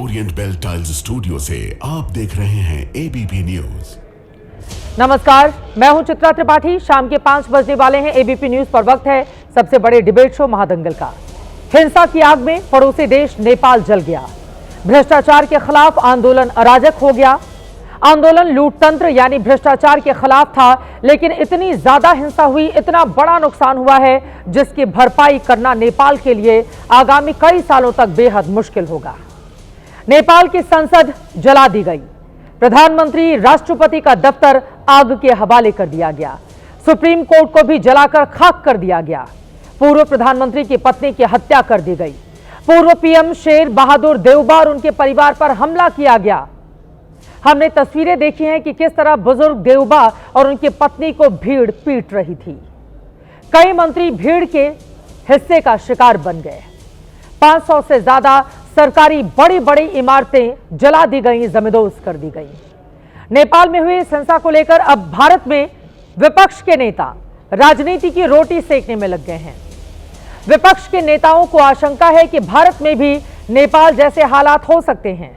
Orient bell tiles studio से आप देख रहे हैं एबीपी न्यूज। नमस्कार, मैं हूं चित्रा त्रिपाठी। शाम के 5 बजने वाले हैं। एबीपी न्यूज पर वक्त है सबसे बड़े डिबेट शो महादंगल का। हिंसा की आग में पड़ोसी देश नेपाल जल गया। भ्रष्टाचार के खिलाफ आंदोलन अराजक हो गया। आंदोलन लूटतंत्र यानी भ्रष्टाचार के खिलाफ था, लेकिन इतनी ज्यादा हिंसा हुई, इतना बड़ा नुकसान हुआ है जिसकी भरपाई करना नेपाल के लिए आगामी कई सालों तक बेहद मुश्किल होगा। नेपाल की संसद जला दी गई। प्रधानमंत्री, राष्ट्रपति का दफ्तर आग के हवाले कर दिया गया। सुप्रीम कोर्ट को भी जलाकर खाक कर दिया गया। पूर्व प्रधानमंत्री की पत्नी की हत्या कर दी गई। पूर्व पीएम शेर बहादुर देउबा और उनके परिवार पर हमला किया गया। हमने तस्वीरें देखी हैं कि किस तरह बुजुर्ग देउबा और उनकी पत्नी को भीड़ पीट रही थी। कई मंत्री भीड़ के हिस्से का शिकार बन गए। 500 से ज्यादा सरकारी बड़ी बड़ी इमारतें जला दी गई, जमींदोज कर दी गई। नेपाल में हुई इस हिंसा को लेकर अब भारत में विपक्ष के नेता राजनीति की रोटी सेकने में लग गए हैं। विपक्ष के नेताओं को आशंका है कि भारत में भी नेपाल जैसे हालात हो सकते हैं।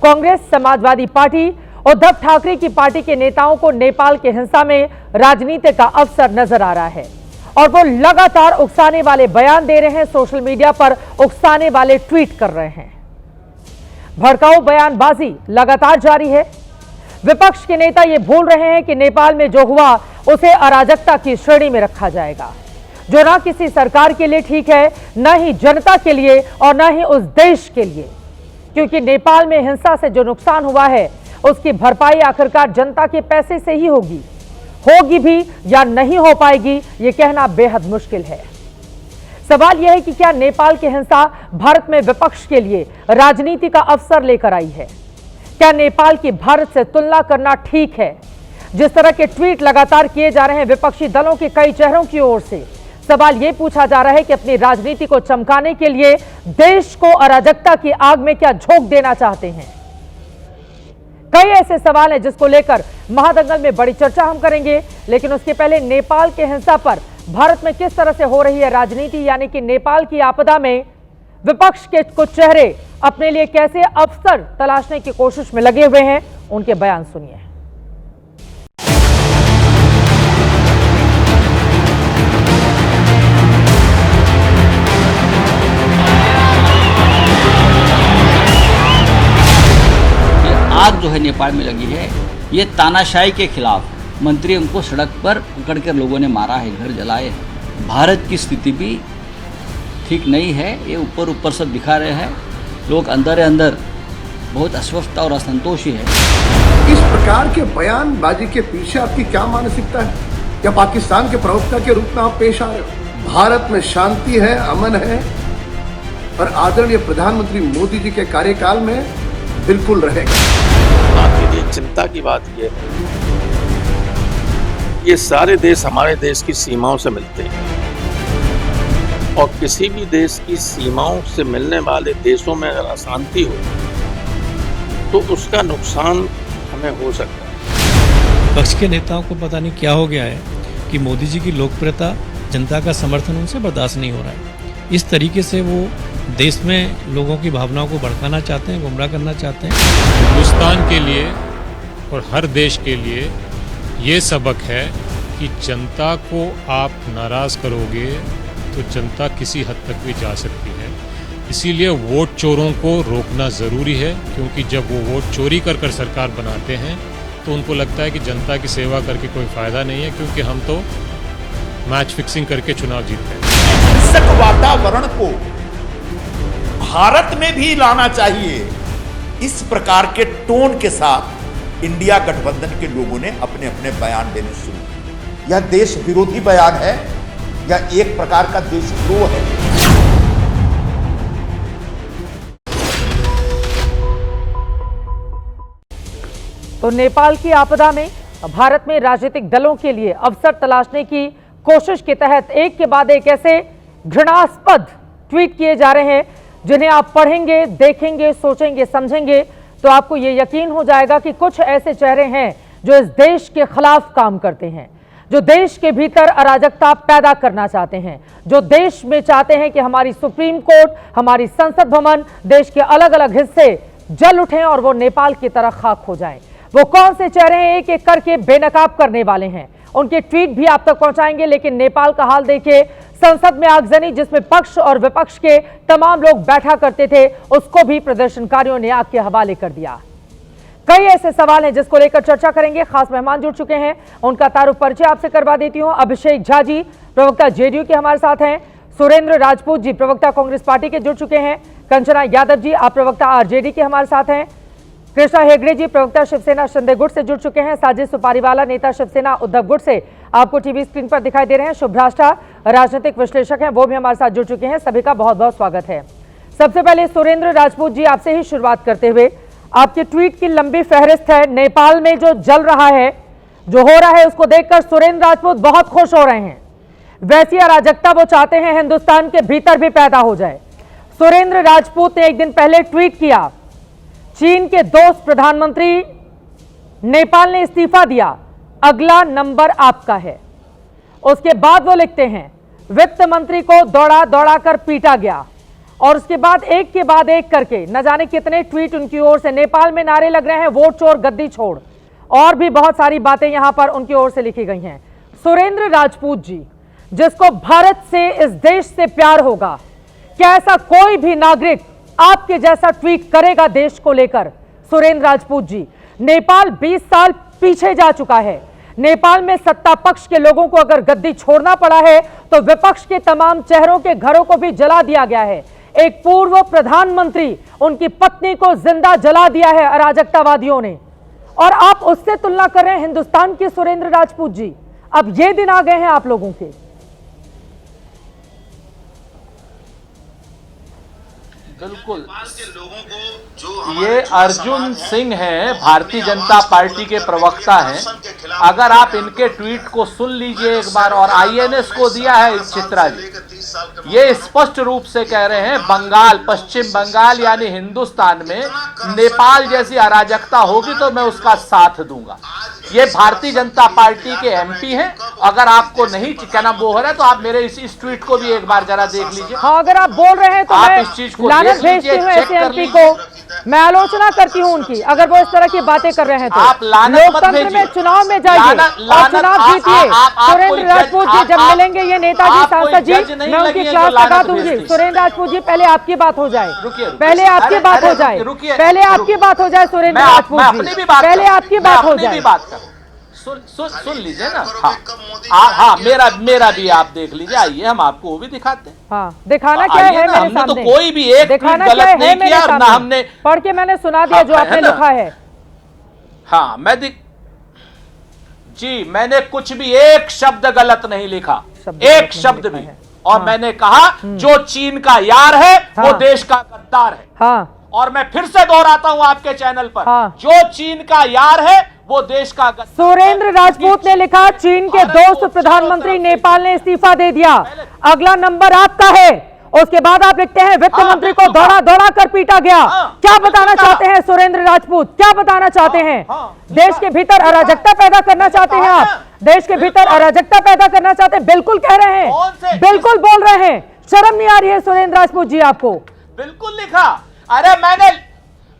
कांग्रेस, समाजवादी पार्टी, उद्धव ठाकरे की पार्टी के नेताओं को नेपाल के हिंसा में राजनीति का अवसर नजर आ रहा है और वो लगातार उकसाने वाले बयान दे रहे हैं, सोशल मीडिया पर उकसाने वाले ट्वीट कर रहे हैं। भड़काऊ बयानबाजी लगातार जारी है। विपक्ष के नेता ये भूल रहे हैं कि नेपाल में जो हुआ उसे अराजकता की श्रेणी में रखा जाएगा, जो ना किसी सरकार के लिए ठीक है, न ही जनता के लिए और न ही उस देश के लिए, क्योंकि नेपाल में हिंसा से जो नुकसान हुआ है उसकी भरपाई आखिरकार जनता के पैसे से ही होगी भी या नहीं हो पाएगी, ये कहना बेहद मुश्किल है। सवाल यह है कि क्या नेपाल की हिंसा भारत में विपक्ष के लिए राजनीति का अवसर लेकर आई है? क्या नेपाल की भारत से तुलना करना ठीक है? जिस तरह के ट्वीट लगातार किए जा रहे हैं विपक्षी दलों के कई चेहरों की ओर से, सवाल यह पूछा जा रहा है कि अपनी राजनीति को चमकाने के लिए देश को अराजकता की आग में क्या झोंक देना चाहते हैं? कई ऐसे सवाल हैं जिसको लेकर महादंगल में बड़ी चर्चा हम करेंगे, लेकिन उसके पहले नेपाल के हिंसा पर भारत में किस तरह से हो रही है राजनीति, यानी कि नेपाल की आपदा में विपक्ष के कुछ चेहरे अपने लिए कैसे अवसर तलाशने की कोशिश में लगे हुए हैं, उनके बयान सुनिए। आग जो है नेपाल में लगी है, ये तानाशाही के खिलाफ मंत्री उनको सड़क पर पकड़ कर लोगों ने मारा है, घर जलाए। भारत की स्थिति भी ठीक नहीं है, ये ऊपर सब दिखा रहे हैं। लोग अंदर बहुत अस्वस्थ और असंतोषी है। इस प्रकार के बयानबाजी के पीछे आपकी क्या मानसिकता है? क्या पाकिस्तान के प्रवक्ता के रूप में आप पेश आ रहे हो? भारत में शांति है, अमन है और आदरणीय प्रधानमंत्री मोदी जी के कार्यकाल में बिल्कुल रहेगा। आपके लिए चिंता की बात यह है, ये सारे देश हमारे देश की सीमाओं से मिलते हैं और किसी भी देश की सीमाओं से मिलने वाले देशों में अगर अशांति हो तो उसका नुकसान हमें हो सकता है। पक्ष के नेताओं को पता नहीं क्या हो गया है कि मोदी जी की लोकप्रियता, जनता का समर्थन उनसे बर्दाश्त नहीं हो रहा है। इस तरीके से वो देश में लोगों की भावनाओं को भड़काना चाहते हैं, गुमराह करना चाहते हैं। हिंदुस्तान के लिए और हर देश के लिए ये सबक है कि जनता को आप नाराज़ करोगे तो जनता किसी हद तक भी जा सकती है। इसीलिए वोट चोरों को रोकना ज़रूरी है, क्योंकि जब वो वोट चोरी कर कर सरकार बनाते हैं तो उनको लगता है कि जनता की सेवा करके कोई फ़ायदा नहीं है, क्योंकि हम तो मैच फिक्सिंग करके चुनाव जीतते हैं। हिंसक वातावरण को भारत में भी लाना चाहिए, इस प्रकार के टोन के साथ इंडिया गठबंधन के लोगों ने अपने अपने बयान देने शुरू किए। यह देश विरोधी बयान है या एक प्रकार का देशद्रोह है? तो नेपाल की आपदा में भारत में राजनीतिक दलों के लिए अवसर तलाशने की कोशिश के तहत एक के बाद एक ऐसे घृणास्पद ट्वीट किए जा रहे हैं जिन्हें आप पढ़ेंगे, देखेंगे, सोचेंगे, समझेंगे तो आपको ये यकीन हो जाएगा कि कुछ ऐसे चेहरे हैं जो इस देश के खिलाफ काम करते हैं, जो देश के भीतर अराजकता पैदा करना चाहते हैं, जो देश में चाहते हैं कि हमारी सुप्रीम कोर्ट, हमारी संसद भवन, देश के अलग अलग हिस्से जल उठें और वो नेपाल की तरह खाक हो जाएं। वो कौन से चेहरे हैं एक एक करके बेनकाब करने वाले हैं, उनके ट्वीट भी आप तक पहुंचाएंगे। लेकिन नेपाल का हाल देखिए, संसद में आगजनी जिसमें पक्ष और विपक्ष के तमाम लोग बैठा करते थे, उसको भी प्रदर्शनकारियों ने आग के हवाले कर दिया। कई ऐसे सवाल हैं जिसको लेकर चर्चा करेंगे। खास मेहमान जुड़ चुके हैं, उनका तारुफ परिचय आपसे करवा देती हूं। अभिषेक झा जी, प्रवक्ता जेडीयू के हमारे साथ हैं। सुरेंद्र राजपूत जी, प्रवक्ता कांग्रेस पार्टी के जुड़ चुके हैं। कंचना यादव जी, आप प्रवक्ता आरजेडी के हमारे साथ हैं। कृष्णा हेगड़े जी, प्रवक्ता शिवसेना शिंदे गुट से जुड़ चुके हैं। साजिद सुपारीवाला, नेता शिवसेना उद्धव गुट से आपको टीवी स्क्रीन पर दिखाई दे रहे हैं। शुभ्राष्टा राजनीतिक विश्लेषक हैं, वो भी हमारे साथ जुड़ चुके हैं। सभी का बहुत बहुत स्वागत है। सबसे पहले सुरेंद्र राजपूत जी, आपसे ही शुरुआत करते हुए, आपके ट्वीट की लंबी फहरिस्त है। नेपाल में जो जल रहा है, जो हो रहा है, उसको देखकर सुरेंद्र राजपूत बहुत खुश हो रहे हैं। वैसी अराजकता वो चाहते हैं हिंदुस्तान के भीतर भी पैदा हो जाए। सुरेंद्र राजपूत ने एक दिन पहले ट्वीट किया, चीन के दोस्त प्रधानमंत्री, नेपाल ने इस्तीफा दिया, अगला नंबर आपका है। उसके बाद वो लिखते हैं, वित्त मंत्री को दौड़ा दौड़ा कर पीटा गया। और उसके बाद एक के बाद एक करके न जाने कितने ट्वीट उनकी ओर से। नेपाल में नारे लग रहे हैं, वोट चोर गद्दी छोड़, और भी बहुत सारी बातें यहां पर उनकी ओर से लिखी गई हैं। सुरेंद्र राजपूत जी, जिसको भारत से, इस देश से प्यार होगा, क्या ऐसा कोई भी नागरिक आपके जैसा ट्वीट करेगा देश को लेकर? सुरेंद्र राजपूत जी, नेपाल 20 साल पीछे जा चुका है। नेपाल में सत्ता पक्ष के लोगों को अगर गद्दी छोड़ना पड़ा है तो विपक्ष के तमाम चेहरों के घरों को भी जला दिया गया है। एक पूर्व प्रधानमंत्री, उनकी पत्नी को जिंदा जला दिया है अराजकतावादियों ने, और आप उससे तुलना कर रहे हैं हिंदुस्तान के सुरेंद्र राजपूत जी। अब ये दिन आ गए हैं आप लोगों के। बिल्कुल, ये अर्जुन सिंह हैं, भारतीय जनता पार्टी के प्रवक्ता हैं। अगर आप इनके ट्वीट को सुन लीजिए एक बार, और आईएनएस को दिया है चित्रा जी, ये स्पष्ट रूप से कह रहे हैं बंगाल, पश्चिम बंगाल यानी हिंदुस्तान में नेपाल जैसी अराजकता होगी तो मैं उसका साथ दूंगा। ये भारतीय जनता पार्टी के एमपी हैं। अगर आपको नहीं क्या नाम वो हो रहा है तो आप मेरे इस ट्वीट को भी एक बार जरा देख लीजिए। हाँ, अगर आप बोल रहे हैं तो आप मैं इस चीज को लानत भेजती हूँ ऐसे एमपी को। मैं आलोचना करती हूँ उनकी, अगर वो इस तरह की बातें कर रहे हैं तो। आप लोकतंत्र में चुनाव में जाइए और चुनाव जीतिए। सुरेंद्र राजपूत जी, जब मिलेंगे ये नेताजी, सांसद जी, मैं उनकी क्लास लगा दूंगी। सुरेंद्र राजपूत जी, पहले आपकी बात हो जाए, पहले आपकी बात हो जाए, पहले आपकी बात हो जाए। सुरेंद्र राजपूत जी, पहले आपकी बात हो जाए। सुन लीजिए ना। हाँ, मेरा भी आप देख लीजिए। आइए, हम आपको वो भी दिखाते हैं। हाँ, दिखाना क्या है मेरे हमने सामने? तो कोई भी एक दिखाना गलत क्या है नहीं मेरे किया, सामने? ना हमने पढ़ के मैंने सुना दिया जो आपने लिखा है। हाँ, मैंने कुछ भी एक शब्द गलत नहीं लिखा, एक शब्द भी। और मैंने कहा जो चीन का यार है वो देश का गद्दार है। हाँ, और मैं फिर से दोहराता हूं आपके चैनल पर, हाँ। जो चीन का यार है वो देश का गद्दार। सुरेंद्र राजपूत ने लिखा, चीन के दोस्त प्रधानमंत्री नेपाल ने इस्तीफा दे दिया, अगला नंबर आपका है। उसके बाद आप लिखते हैं, वित्त मंत्री को दौड़ा दौड़ा कर पीटा गया। क्या बताना चाहते हैं सुरेंद्र राजपूत? क्या बताना चाहते हैं? देश के भीतर अराजकता पैदा करना चाहते हैं आप? देश के भीतर अराजकता पैदा करना चाहते हैं? बिल्कुल कह रहे हैं, बिल्कुल बोल रहे हैं। शर्म नहीं आ रही है सुरेंद्र राजपूत जी आपको? बिल्कुल लिखा। अरे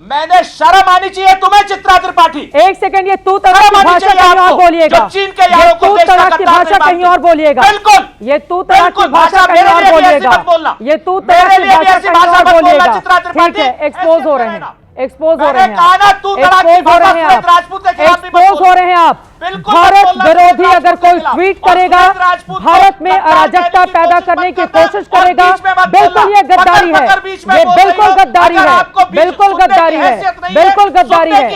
मैंने शर्म आनी चाहिए तुम्हें चित्रा त्रिपाठी। एक सेकंड, ये तू तड़ाक की भाषा कहीं और बोलिएगा। चीन के यारों को तू तड़ाक की भाषा कहीं और बोलिएगा। बिल्कुल, ये तू तड़ाक की भाषा कहीं और बोलिएगा। ये तू तड़ाक की भाषा कहीं और बोलिएगा। ठीक है, एक्सपोज हो रहे हैं, एक्सपोज हो रहे हैं, एक्सपोज हो रहे हैं आप, एक्सपोज हो रहे हैं आप। भारत विरोधी अगर कोई ट्वीट करेगा, भारत में अराजकता पैदा करने की कोशिश करेगा, बिल्कुल ये गद्दारी है, ये बिल्कुल गद्दारी है, बिल्कुल गद्दारी है, बिल्कुल गद्दारी है।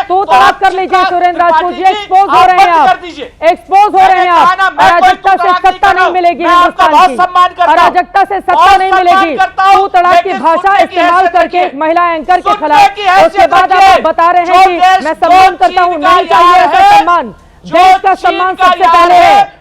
तू तड़ाक कर लीजिए सुरेंद्र राजपूत जी, एक्सपोज हो रहे हैं आप, एक्सपोज हो रहे हैं आप। अराजकता से सत्ता नहीं मिलेगी हिंदुस्तान की, अराजकता से सत्ता नहीं मिलेगी। तू तड़ाक की भाषा इस्तेमाल करके महिला एंकर के खिलाफ, उसके बाद आप बता रहे हैं कि मैं सम्मान करता हूं, नहीं चाहिए ऐसा सम्मान। देश का सम्मान सबसे पहले है।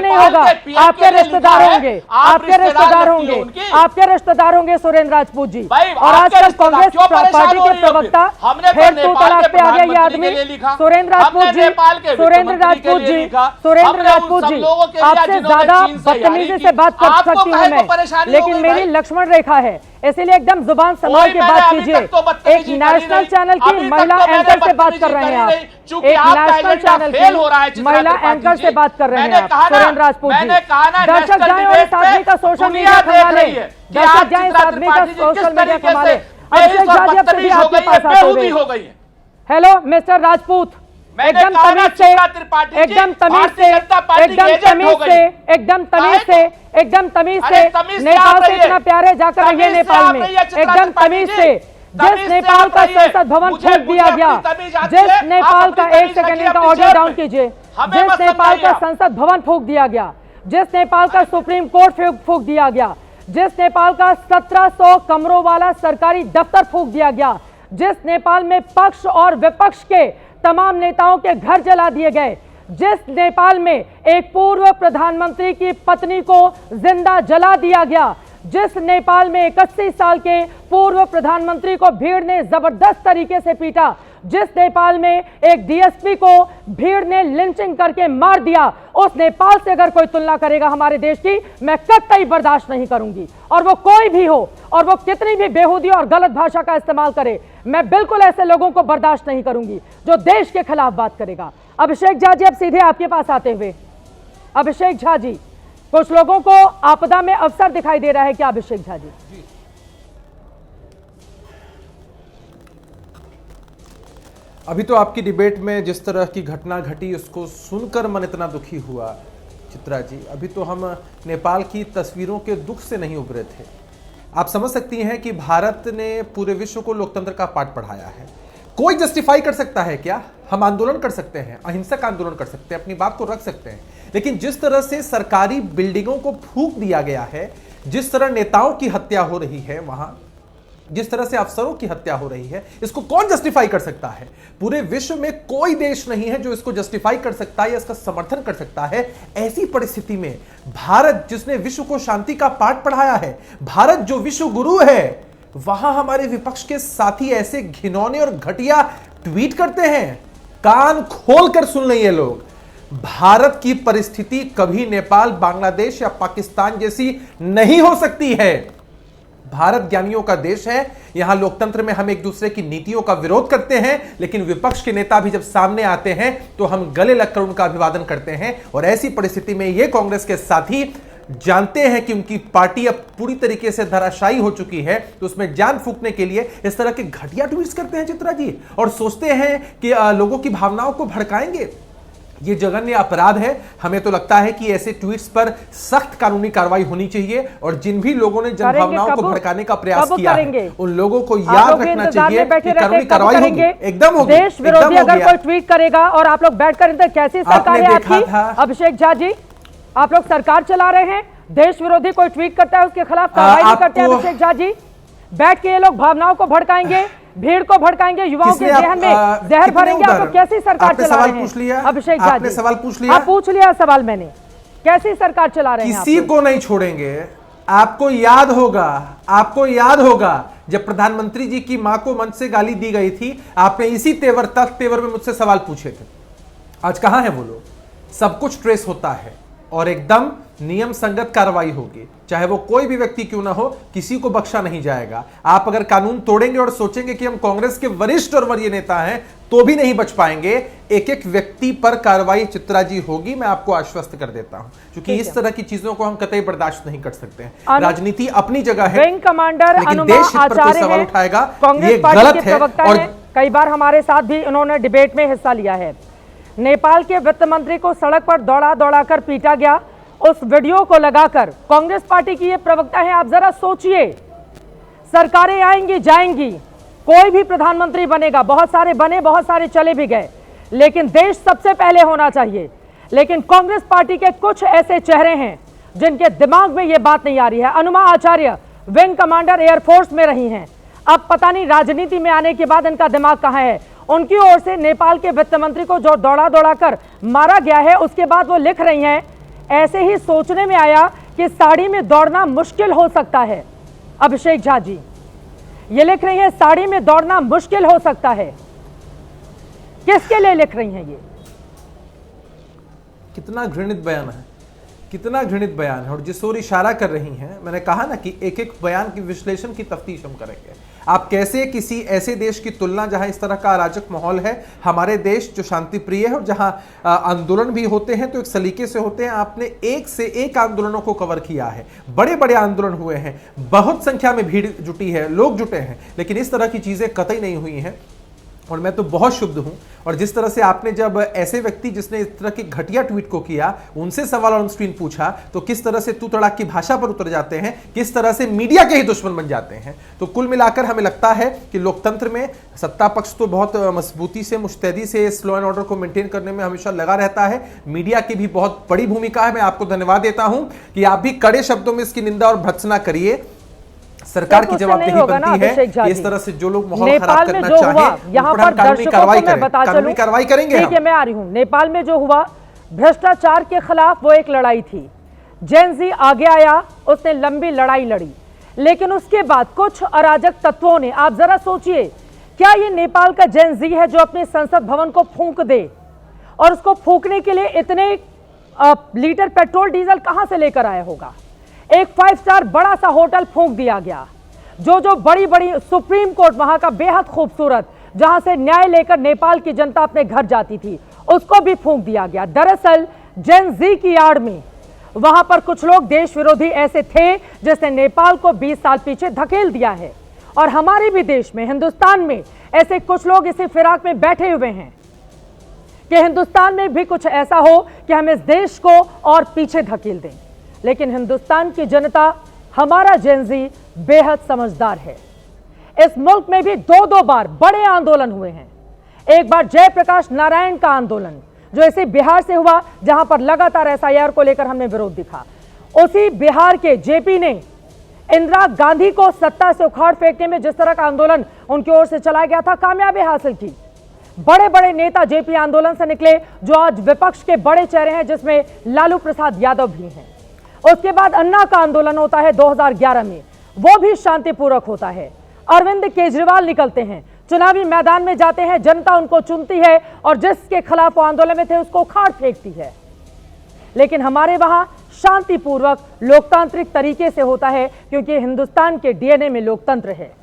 भी नहीं होगा, आपके रिश्तेदार होंगे, आपके रिश्तेदार होंगे, आपके रिश्तेदार होंगे सुरेंद्र राजपूत जी। और आजकल कांग्रेस पार्टी के प्रवक्ता फिर तो तलाक पे आ गया ये आदमी। सुरेंद्र राजपूत जी, सुरेंद्र राजपूत जी, सुरेंद्र राजपूत जी, आपसे ज्यादा बदतमीजी से बात कर सकती हूँ मैं, लेकिन मेरी लक्ष्मण रेखा है, इसीलिए एकदम जुबान संभाल के बात कीजिए। एक नेशनल चैनल की महिला एंकर से बात कर रहे हैं आप, एक नेशनल चैनल की महिला एंकर से बात कर रहे हैं आप सुरेंद्र राजपूत जी। दर्शक जाएं और इस आदमी का सोशल मीडिया थमा ले, दर्शक जाएं इस आदमी का सोशल मीडिया थमा ले। अभिषेक जाजिया फिर भी आपके पास आते हुए। हेलो मिस्टर राजपूत, मैंने एकदम कहा ना, तमीज से, चित्रा त्रिपाठी जी, एकदम तमीज भारतीय से, जनता पार्टी की एकदम एजेंट हो तमीज गई। से, एकदम तमीज से, एकदम तमीज अरे से, तमीज से नेपाल आप से रहिए। इतना प्यारे जाकर रहिए तमीज से नेपाल आप में, रहिए, चित्रा एकदम त्रिपाठी तमीज जी। से। तमीज जिस से नेपाल आप का रहिए। संसद भवन मुझे- फूंक दिया मुझे गया, अपनी तमीज आती जिस है, नेपाल आप का अपनी एक तमीज सेकंड रखिए इनका अपनी ऑडियो जेब डाउन में। कीजिए, हमें जिस मत नेपाल का समझाइए। संसद भवन फूंक दिया गया, जिस नेपाल का सुप्रीम कोर्ट फूंक दिया गया, जिस नेपाल का 1700 कमरों वाला सरकारी दफ्तर फूंक दिया गया, जिस नेपाल में पक्ष और विपक्ष के तमाम नेताओं के घर जला दिए गए, जिस नेपाल में एक पूर्व प्रधानमंत्री की पत्नी को जिंदा जला दिया गया, जिस नेपाल में 81 साल के पूर्व प्रधानमंत्री को भीड़ ने जबरदस्त तरीके से पीटा, जिस नेपाल में एक डीएसपी को भीड़ ने लिंचिंग करके मार दिया, उस नेपाल से अगर कोई तुलना करेगा हमारे देश की, मैं कतई बर्दाश्त नहीं करूंगी। और वो कोई भी हो और वो कितनी भी बेहूदी और गलत भाषा का इस्तेमाल करे, मैं बिल्कुल ऐसे लोगों को बर्दाश्त नहीं करूंगी जो देश के खिलाफ बात करेगा। अभिषेक झा जी, अब सीधे आपके पास आते हुए, अभिषेक झा जी, कुछ लोगों को आपदा में अवसर दिखाई दे रहा है क्या अभिषेक झा जी? अभी तो आपकी डिबेट में जिस तरह की घटना घटी उसको सुनकर मन इतना दुखी हुआ चित्रा जी, अभी तो हम नेपाल की तस्वीरों के दुख से नहीं उभरे थे। आप समझ सकती हैं कि भारत ने पूरे विश्व को लोकतंत्र का पाठ पढ़ाया है। कोई जस्टिफाई कर सकता है क्या? हम आंदोलन कर सकते हैं, अहिंसक आंदोलन कर सकते हैं, अपनी बात को रख सकते हैं, लेकिन जिस तरह से सरकारी बिल्डिंगों को फूंक दिया गया है, जिस तरह नेताओं की हत्या हो रही है वहां, जिस तरह से अफसरों की हत्या हो रही है, इसको कौन जस्टिफाई कर सकता है? पूरे विश्व में कोई देश नहीं है जो इसको जस्टिफाई कर सकता है या इसका समर्थन कर सकता है। ऐसी परिस्थिति में भारत, जिसने विश्व को शांति का पाठ पढ़ाया है, भारत जो विश्व गुरु है, वहां हमारे विपक्ष के साथी ऐसे घिनौने और घटिया ट्वीट करते हैं। कान खोलकर सुन लें ये लोग। भारत की परिस्थिति कभी नेपाल, बांग्लादेश या पाकिस्तान जैसी नहीं हो सकती है। भारत ज्ञानियों का देश है। यहां लोकतंत्र में हम एक दूसरे की नीतियों का विरोध करते हैं, लेकिन विपक्ष के नेता भी जब सामने आते हैं तो हम गले लगकर उनका अभिवादन करते हैं। और ऐसी परिस्थिति में ये कांग्रेस के साथी जानते हैं कि उनकी पार्टी अब पूरी तरीके से धराशायी हो चुकी है, तो उसमें जान फूंकने के लिए इस तरह के घटिया ट्वीट्स करते हैं चित्रा जी, और सोचते हैं कि लोगों की भावनाओं को भड़काएंगे। ये जघन्य अपराध है। हमें तो लगता है कि ऐसे ट्वीट्स पर सख्त कानूनी कार्रवाई होनी चाहिए, और जिन भी लोगों ने जनभावनाओं को भड़काने का प्रयास किया है, उन लोगों को याद रखना चाहिए कि कानूनी कार्रवाई होगी, एकदम होगी। देश विरोधी अगर कोई ट्वीट करेगा और आप लोग बैठ कर, कैसी सरकार है आपकी? अभिषेक झा जी, आप लोग सरकार चला रहे हैं, देश विरोधी कोई ट्वीट करता है उसके खिलाफ कार्रवाई नहीं करते हैं अभिषेक झा जी? बैठ के ये लोग भावनाओं को भड़काएंगे, भीड़ को भड़काएंगे, युवाओं के जहन में जहर भरेंगे। आप लोग कैसी सरकार चला रहे हैं अभिषेक झा जी? सवाल पूछ लिया, आप पूछ लिया सवाल मैंने, कैसी सरकार चला रहे हैं? किसी को नहीं छोड़ेंगे। आपको याद होगा जब प्रधानमंत्री जी की मां को मंच से गाली दी गई थी, आपने इसी तेवर में मुझसे सवाल पूछे थे। आज कहां है वो लोग? सब कुछ ट्रेस होता है और एकदम नियम संगत कार्रवाई होगी, चाहे वो कोई भी व्यक्ति क्यों ना हो, किसी को बख्शा नहीं जाएगा। आप अगर कानून तोड़ेंगे और सोचेंगे कि हम कांग्रेस के वरिष्ठ और वरीय नेता हैं, तो भी नहीं बच पाएंगे। एक एक व्यक्ति पर कार्रवाई चित्रा जी होगी, मैं आपको आश्वस्त कर देता हूं, क्योंकि इस तरह की चीजों को हम कतई बर्दाश्त नहीं कर सकते हैं। राजनीति अपनी जगह है, विंग कमांडर लेकिन देश हित पर कोई सवाल उठाएगा ये गलत है। और कई बार हमारे साथ भी उन्होंने डिबेट में हिस्सा लिया है। नेपाल के वित्त मंत्री को सड़क पर दौड़ा कर पीटा गया, उस वीडियो को लगाकर कांग्रेस पार्टी की ये प्रवक्ता है। आप जरा सोचिए, सरकारें आएंगी जाएंगी, कोई भी प्रधानमंत्री बनेगा, बहुत सारे बने, बहुत सारे चले भी गए, लेकिन देश सबसे पहले होना चाहिए। लेकिन कांग्रेस पार्टी के कुछ ऐसे चेहरे हैं जिनके दिमाग में ये बात नहीं आ रही है। अनुमा आचार्य विंग कमांडर एयरफोर्स में रही हैं, अब पता नहीं राजनीति में आने के बाद इनका दिमाग कहां है। उनकी ओर से नेपाल के वित्त मंत्री को जो दौड़ा कर मारा गया है, उसके बाद वो लिख रही हैं, ऐसे ही सोचने में आया कि साड़ी में दौड़ना मुश्किल हो सकता है। अभिषेक झा जी ये लिख रही हैं, साड़ी में दौड़ना मुश्किल हो सकता है। किसके लिए लिख रही हैं ये? कितना घृणित बयान है, कितना घृणित बयान है। और जिस ओर इशारा कर रही हैं, मैंने कहा ना कि एक एक बयान की विश्लेषण की तफ्तीश हम करेंगे। आप कैसे किसी ऐसे देश की तुलना जहां इस तरह का अराजक माहौल है, हमारे देश जो शांति प्रिय है और जहां आंदोलन भी होते हैं तो एक सलीके से होते हैं, आपने एक से एक आंदोलनों को कवर किया है। बड़े बड़े आंदोलन हुए हैं, बहुत संख्या में भीड़ जुटी है, लोग जुटे हैं, लेकिन इस तरह की चीजें कतई नहीं हुई हैं। और मैं तो बहुत शुद्ध हूं और जिस तरह से आपने जब ऐसे व्यक्ति जिसने इस तरह की घटिया ट्वीट को किया उनसे सवाल ऑन स्क्रीन पूछा तो किस तरह से तू तड़ाक की भाषा पर उतर जाते हैं, किस तरह से मीडिया के ही दुश्मन बन जाते हैं। तो कुल मिलाकर हमें लगता है कि लोकतंत्र में सत्ता पक्ष तो बहुत मजबूती से, मुस्तैदी से इस लॉ एंड ऑर्डर को मेंटेन करने में हमेशा लगा रहता है। मीडिया की भी बहुत बड़ी भूमिका है। मैं आपको धन्यवाद देता हूं कि आप भी कड़े शब्दों में इसकी निंदा और भर्त्सना करिए। सरकार की जवाबदेही बनती है कि इस तरह से जो लोग माहौल खराब करना चाहे यहाँ पर दर्शकों को मैं बता चलूं, कार्रवाई करेंगे। ठीक है, मैं आ रही हूं। नेपाल में जो हुआ भ्रष्टाचार के खिलाफ वो एक लड़ाई थी। जेन जी आगे आया, उसने लंबी लड़ाई लड़ी, लेकिन उसके बाद कुछ अराजक तत्वों ने, आप जरा सोचिए, क्या ये नेपाल का जेन जी है जो अपने संसद भवन को फूंक दे? और उसको फूंकने के लिए इतने लीटर पेट्रोल डीजल कहां से लेकर आया होगा? एक 5 स्टार बड़ा सा होटल फूंक दिया गया। जो बड़ी बड़ी सुप्रीम कोर्ट वहां का बेहद खूबसूरत, जहां से न्याय लेकर नेपाल की जनता अपने घर जाती थी, उसको भी फूंक दिया गया। दरअसल जेन जी की आड़ में वहां पर कुछ लोग देश विरोधी ऐसे थे जिसने नेपाल को 20 साल पीछे धकेल दिया है। और हमारे भी देश में, हिंदुस्तान में ऐसे कुछ लोग इसी फिराक में बैठे हुए हैं कि हिंदुस्तान में भी कुछ ऐसा हो कि हम इस देश को और पीछे धकेल दें। लेकिन हिंदुस्तान की जनता, हमारा जेन जी बेहद समझदार है। इस मुल्क में भी 2 बार बड़े आंदोलन हुए हैं। एक बार जयप्रकाश नारायण का आंदोलन जो इसी बिहार से हुआ, जहां पर लगातार एसआईआर को लेकर हमने विरोध दिखा। उसी बिहार के जेपी ने इंदिरा गांधी को सत्ता से उखाड़ फेंकने में जिस तरह का आंदोलन उनकी ओर से चलाया गया था, कामयाबी हासिल की। बड़े बड़े नेता जेपी आंदोलन से निकले जो आज विपक्ष के बड़े चेहरे हैं, जिसमें लालू प्रसाद यादव भी हैं। उसके बाद अन्ना का आंदोलन होता है 2011 में, वो भी शांतिपूर्वक होता है। अरविंद केजरीवाल निकलते हैं, चुनावी मैदान में जाते हैं, जनता उनको चुनती है और जिसके खिलाफ वो आंदोलन में थे उसको उखाड़ फेंकती है। लेकिन हमारे वहां शांतिपूर्वक लोकतांत्रिक तरीके से होता है, क्योंकि हिंदुस्तान के डीएनए में लोकतंत्र है।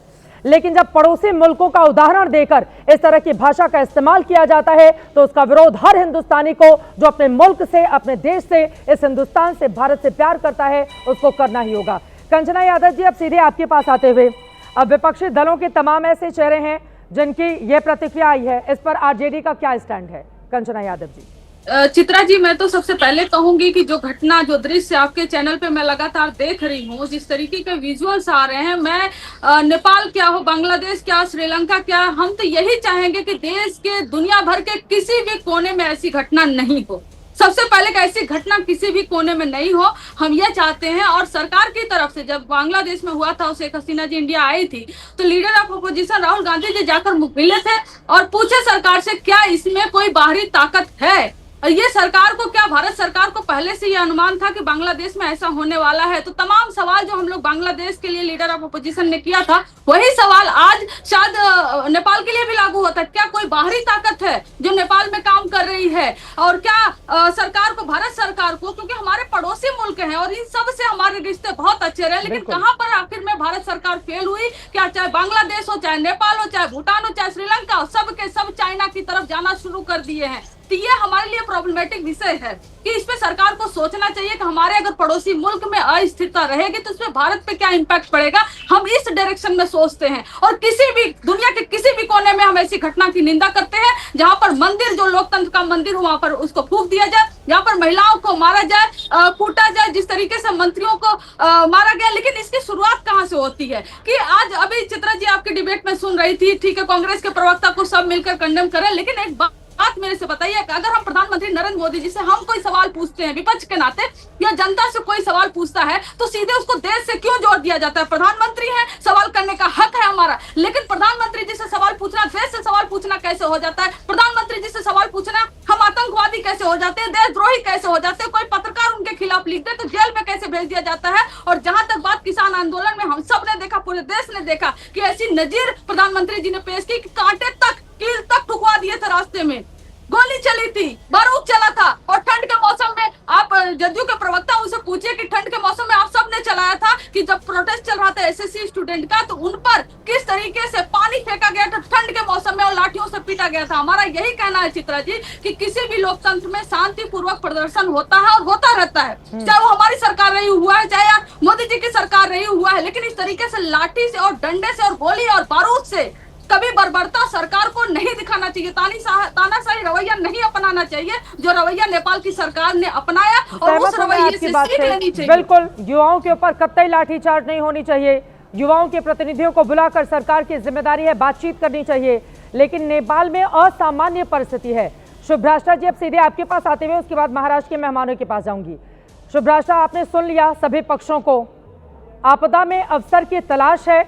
लेकिन जब पड़ोसी मुल्कों का उदाहरण देकर इस तरह की भाषा का इस्तेमाल किया जाता है तो उसका विरोध हर हिंदुस्तानी को, जो अपने मुल्क से, अपने देश से, इस हिंदुस्तान से, भारत से प्यार करता है, उसको करना ही होगा। कंचना यादव जी, अब सीधे आपके पास आते हुए, अब विपक्षी दलों के तमाम ऐसे चेहरे हैं जिनकी ये प्रतिक्रिया आई है, इस पर आरजेडी का क्या स्टैंड है? कंचना यादव जी। चित्रा जी, मैं तो सबसे पहले कहूंगी कि जो घटना, जो दृश्य आपके चैनल पे मैं लगातार देख रही हूँ, जिस तरीके के विजुअल्स आ रहे हैं, मैं नेपाल क्या हो, बांग्लादेश क्या, श्रीलंका क्या, हम तो यही चाहेंगे कि देश के, दुनिया भर के किसी भी कोने में ऐसी घटना नहीं हो। सबसे पहले कि ऐसी घटना किसी भी कोने में नहीं हो, हम ये चाहते हैं। और सरकार की तरफ से जब बांग्लादेश में हुआ था, शेख हसीना जी इंडिया आई थी, तो leader of opposition Rahul Gandhi ji जाकर मिले थे और पूछे सरकार से, क्या इसमें कोई बाहरी ताकत है? ये सरकार को, क्या भारत सरकार को पहले से ये अनुमान था कि बांग्लादेश में ऐसा होने वाला है? तो तमाम सवाल जो हम लोग बांग्लादेश के लिए लीडर ऑफ अपोजिशन ने किया था, वही सवाल आज शायद नेपाल के लिए भी लागू होता है। क्या कोई बाहरी ताकत है जो नेपाल में काम कर रही है? और क्या सरकार को, भारत सरकार को, क्योंकि हमारे पड़ोसी मुल्क हैं और इन सब से हमारे रिश्ते बहुत अच्छे रहे, लेकिन कहाँ पर आखिर में भारत सरकार फेल हुई? क्या चाहे बांग्लादेश हो, चाहे नेपाल हो, चाहे भूटान हो, चाहे श्रीलंका हो, सब के सब चाइना की तरफ जाना शुरू कर दिए हैं। तो ये हमारे लिए प्रॉब्लमेटिक विषय है कि इस पे सरकार को सोचना चाहिए कि हमारे अगर पड़ोसी मुल्क में अस्थिरता रहेगी तो इसमें भारत पे क्या इम्पैक्ट पड़ेगा। हम इस डायरेक्शन में सोचते हैं और किसी भी दुनिया के किसी भी कोने में हम ऐसी घटना की निंदा करते हैं जहां पर मंदिर, जो लोकतंत्र का मंदिर हो, वहां पर उसको फूंक दिया जाए, जहां पर महिलाओं को मारा जाए, कूटा जाए, जिस तरीके से मंत्रियों को मारा गया। लेकिन इसकी शुरुआत कहां से होती है कि आज अभी चित्रा जी आपकी डिबेट में सुन रही थी, ठीक है, कांग्रेस के प्रवक्ता को सब मिलकर कंडेम करें, लेकिन एक बात मेरे से बताइए कि अगर हम प्रधानमंत्री नरेंद्र मोदी जी से हम कोई सवाल पूछते हैं विपक्ष के नाते, या जनता से कोई सवाल पूछता है, तो सीधे उसको देश से क्यों जोड़ दिया जाता है? प्रधानमंत्री है, सवाल करने का हक है हमारा, लेकिन प्रधानमंत्री जी से सवाल पूछना, देश से सवाल पूछना कैसे हो जाता है? प्रधानमंत्री जी से सवाल पूछना, हम आतंकवादी कैसे हो जाते हैं, देशद्रोही कैसे हो जाते हैं? कोई पत्रकार उनके खिलाफ लिख दे तो जेल में कैसे भेज दिया जाता है? और जहां तक बात किसान आंदोलन में, हम सब ने देखा, पूरे देश ने देखा कि ऐसी नजीर प्रधानमंत्री जी ने पेश की कि कांटे तक, कील तक ठुकवा दिए थे, रास्ते में गोली चली थी, बारूद चला था। और ठंड के मौसम में आप जदयू के प्रवक्ता उनसे पूछिए कि ठंड के मौसम में आप सब ने चलाया था कि जब प्रोटेस्ट चल रहा था एसएससी स्टूडेंट का, तो उन पर किस तरीके से पानी फेंका गया था ठंड के मौसम में और लाठियों से पीटा गया था। हमारा यही कहना है चित्रा जी कि किसी भी लोकतंत्र में शांतिपूर्वक प्रदर्शन होता है और होता रहता है, चाहे वो हमारी सरकार रही हुआ है, चाहे मोदी जी की सरकार रही हुआ है, लेकिन इस तरीके से लाठी से और डंडे से और गोली और बारूद से कभी बर्बरता सरकार को नहीं दिखाना चाहिए, तानाशाही रवैया नहीं अपनाना चाहिए जो रवैया नेपाल की सरकार ने अपनाया, और उस रवैये से सीख लेनी चाहिए। बिल्कुल, युवाओं के ऊपर कतई लाठीचार्ज नहीं होनी चाहिए, युवाओं के प्रतिनिधियों को बुलाकर सरकार की जिम्मेदारी है बातचीत करनी चाहिए, लेकिन नेपाल में असामान्य परिस्थिति है। शुभ्राष्टा जी, अब सीधे आपके पास आते हुए उसके बाद महाराष्ट्र के मेहमानों के पास जाऊंगी। शुभ्राष्टा, आपने सुन लिया सभी पक्षों को, आपदा में अवसर की तलाश है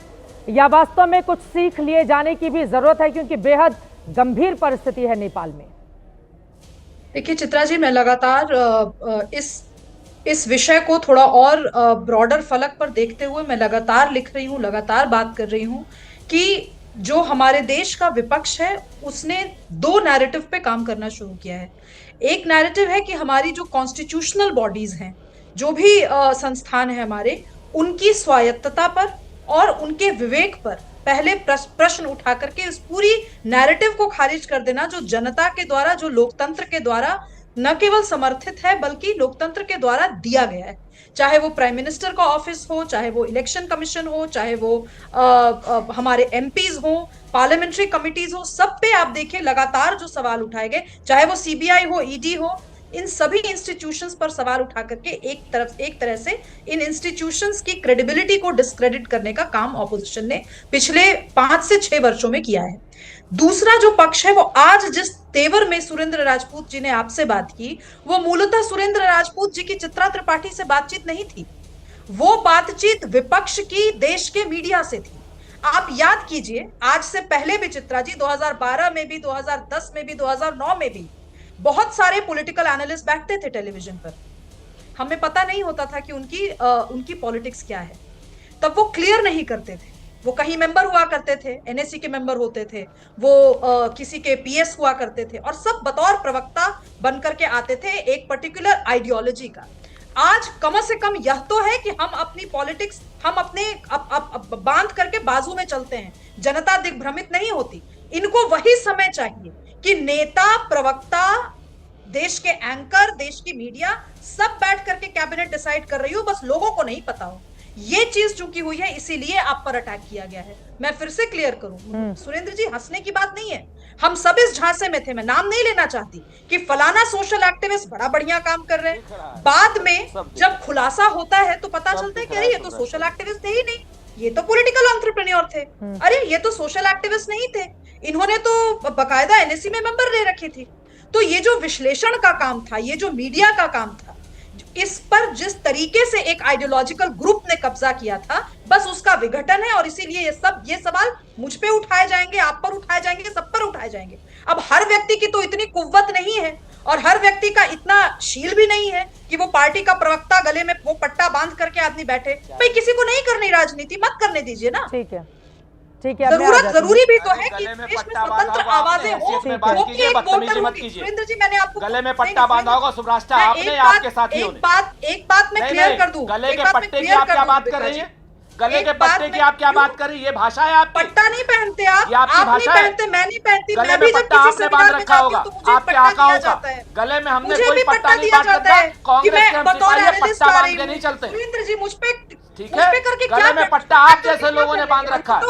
या वास्तव में कुछ सीख लिए जाने की भी जरूरत है, क्योंकि बेहद गंभीर परिस्थिति है नेपाल में? देखिए चित्रा जी, मैं लगातार इस विषय को थोड़ा और ब्रॉडर फलक पर देखते हुए मैं लगातार लिख रही हूँ, लगातार बात कर रही हूँ कि जो हमारे देश का विपक्ष है उसने दो नैरेटिव पे काम करना शुरू किया है। एक नैरेटिव है कि हमारी जो कॉन्स्टिट्यूशनल बॉडीज हैं, जो भी संस्थान है हमारे, उनकी स्वायत्तता पर और उनके विवेक पर पहले प्रश्न उठा करके इस पूरी नैरेटिव को खारिज कर देना जो जनता के द्वारा, जो लोकतंत्र के द्वारा न केवल समर्थित है बल्कि लोकतंत्र के द्वारा दिया गया है। चाहे वो प्राइम मिनिस्टर का ऑफिस हो, चाहे वो इलेक्शन कमीशन हो, चाहे वो हमारे एमपीज हो, पार्लियामेंट्री कमिटीज हो, सब पे आप देखिए लगातार जो सवाल उठाए गए, चाहे वो सीबीआई हो, ईडी हो, इन सभी इंस्टीट्यूशंस पर सवाल उठा करके एक तरह से इन इंस्टीट्यूशंस की क्रेडिबिलिटी को डिस्क्रेडिट करने का काम ऑपोजिशन ने पिछले 5 से 6 वर्षों में किया है। दूसरा जो पक्ष है वो आज जिस तेवर में सुरेंद्र राजपूत जी ने आपसे बात की, वो मूलतः सुरेंद्र राजपूत जी की चित्रा त्रिपाठी से बातचीत नहीं थी, वो बातचीत विपक्ष की देश के मीडिया से थी। आप याद कीजिए, आज से पहले भी चित्रा जी 2012 में भी, 2010 में भी, 2009 में भी बहुत सारे पॉलिटिकल एनालिस्ट बैठते थे टेलीविजन पर, हमें पता नहीं होता था कि उनकी पॉलिटिक्स क्या है। तब वो क्लियर नहीं करते थे, वो कहीं मेंबर हुआ करते थे, एनएससी के मेंबर होते थे, वो किसी के पीएस हुआ करते थे और सब बतौर प्रवक्ता बनकर के आते थे एक पर्टिकुलर आइडियोलॉजी का। आज कम से कम यह तो है कि हम अपनी पॉलिटिक्स हम अपने बांध करके बाजू में चलते हैं, जनता दिग्भ्रमित नहीं होती। इनको वही समय चाहिए कि नेता, प्रवक्ता, देश के एंकर, देश की मीडिया सब बैठ करके कैबिनेट डिसाइड कर रही हो, बस लोगों को नहीं पता हो। ये चीज चूंकि हुई है इसीलिए आप पर अटैक किया गया है। मैं फिर से क्लियर करूं, सुरेंद्र जी, हंसने की बात नहीं है, हम सब इस झांसे में थे। मैं नाम नहीं लेना चाहती कि फलाना सोशल एक्टिविस्ट बड़ा बढ़िया काम कर रहे हैं, बाद में जब खुलासा होता है तो पता चलता है कि अरे ये तो सोशल एक्टिविस्ट थे ही नहीं, ये तो पॉलिटिकल एंटरप्रेन्योर थे, अरे ये तो सोशल एक्टिविस्ट नहीं थे, इन्होंने तो बकायदा एनएससी में मेंबर ले रखी थी। तो ये जो विश्लेषण का काम था, ये जो मीडिया का काम था, इस पर जिस तरीके से एक आइडियोलॉजिकल ग्रुप ने कब्जा किया था, बस उसका विघटन है। और इसीलिए ये सवाल मुझ पे उठाए जाएंगे, आप पर उठाए जाएंगे, सब पर उठाए जाएंगे। अब हर व्यक्ति की तो इतनी कुव्वत नहीं है और हर व्यक्ति का इतना शील भी नहीं है कि वो पार्टी का प्रवक्ता गले में वो पट्टा बांध करके आदमी बैठे। भाई किसी को नहीं करनी राजनीति, मत करने दीजिए ना। ठीक है, ठीक है, जरूरी भी तो है कि देश में स्वतंत्र आवाजें हो। सुरेंद्र जी, मैंने आपको गले में पट्टा बांधा होगा सुभ्राष्टा आपने, आपके साथियों ने। एक बात मैं क्लियर कर दूं, गले के पट्टे की आप क्या बात कर रही हैं? गले के पट्टे की आप क्या बात कर रही है? ये भाषा है आपकी? पट्टा नहीं पहनते आप नहीं पहनते, मैं नहीं पहनती। गले में पट्टा आपने बांध रखा होगा, आपके आकाओं का। गले में हमने कोई पट्टा नहीं बांध रखा, कांग्रेस के पट्टा बांध के नहीं चलते। सुरेंद्र जी, मुझ पे ठीक है, गले में पट्टा आप जैसे लोगों ने बांध रखा है।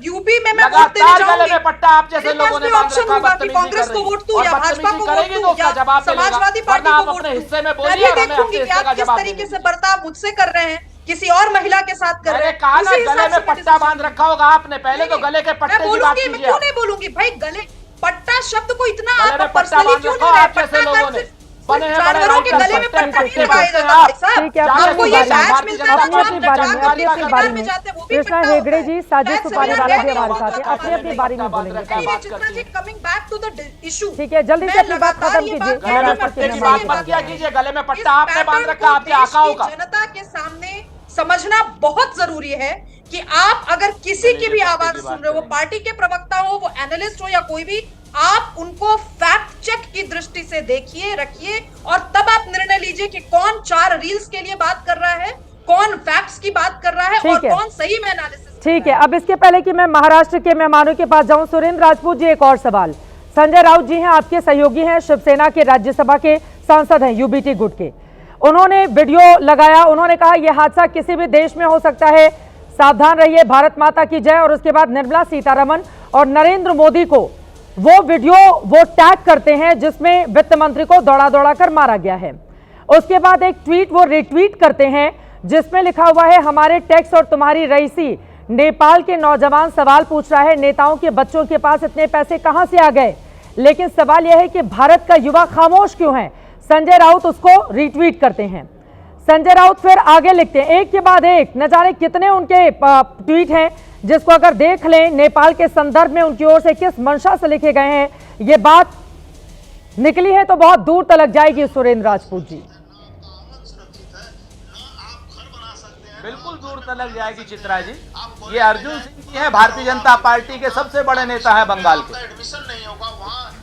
यूपी में मैं लगातार गले में पट्टा आप जैसे लोगों ने बांध रखा है। कांग्रेस को वोट दूं या भाजपा को वोट दूं या समाजवादी पार्टी को वोट दूं, हिस्से में मैं भी देखूंगी कि आप किस तरीके से बर्ताव मुझसे कर रहे हैं, किसी और महिला के साथ कर रहे हैं। कहा ना गले में पट्टा बांध रखा होगा आपने, पहले तो गले के पट्टे की बात कीजिए। क्यों नहीं बोलूंगी भाई, गले पट्टा शब्द को इतना आप पर्सनली क्यों ले रहे हैं? जैसे लोगों ने जानवरों के गले में पट्टा नहीं लगाया जाता भाई साहब। आपको ये बैच मिलता है, कृष्णा हेगड़े जी, साजिद सुपारीवाला भी हमारे साथ हैं, अपनी अपनी बारी में बोलेंगे। ठीक है, जल्दी से अपनी बात खत्म कीजिए। गले में पट्टा आपने बांध रखा आपके आकाओं का। जनता के सामने समझना बहुत जरूरी है कि आप अगर किसी की भी आवाज सुन रहे हो, वो पार्टी के प्रवक्ता हो, वो एनालिस्ट हो या कोई भी, आप उनको फैक्ट चेक की दृष्टि से देखिए, रखिए और तब आप निर्णय लीजिए कि कौन 4 रील्स के लिए बात कर रहा है, कौन फैक्ट्स की बात कर रहा है और कौन सही में एनालिसिस। ठीक है, अब इसके पहले कि मैं महाराष्ट्र के मेहमानों के पास जाऊं, सुरेंद्र राजपूत जी, एक और सवाल। संजय राउत जी हैं, आपके सहयोगी हैं, शिवसेना के राज्यसभा के सांसद हैं यूबीटी गुट के। उन्होंने वीडियो लगाया, उन्होंने कहा यह हादसा किसी भी देश में हो सकता है, सावधान रहिए, भारत माता की जय। और उसके बाद निर्मला सीतारमण और नरेंद्र मोदी को वो वीडियो वो टैग करते हैं जिसमें वित्त मंत्री को दौड़ा दौड़ा कर मारा गया है। उसके बाद एक ट्वीट वो रिट्वीट करते हैं जिसमें लिखा हुआ है, हमारे टैक्स और तुम्हारी रईसी। नेपाल के नौजवान सवाल पूछ रहा है, नेताओं के बच्चों के पास इतने पैसे कहां से आ गए? लेकिन सवाल यह है कि भारत का युवा खामोश क्यों है? संजय राउत उसको रिट्वीट करते हैं। संजय राउत फिर आगे लिखते हैं, एक के बाद एक, न जाने कितने उनके ट्वीट हैं जिसको अगर देख लें नेपाल के संदर्भ में उनकी ओर से किस मंशा से लिखे गए हैं, ये बात निकली है तो बहुत दूर तक जाएगी सुरेंद्र राजपूत जी। बिल्कुल दूर तक जाएगी चित्रा जी। ये अर्जुन सिंह जी हैं, भारतीय जनता पार्टी के सबसे बड़े नेता हैं बंगाल के।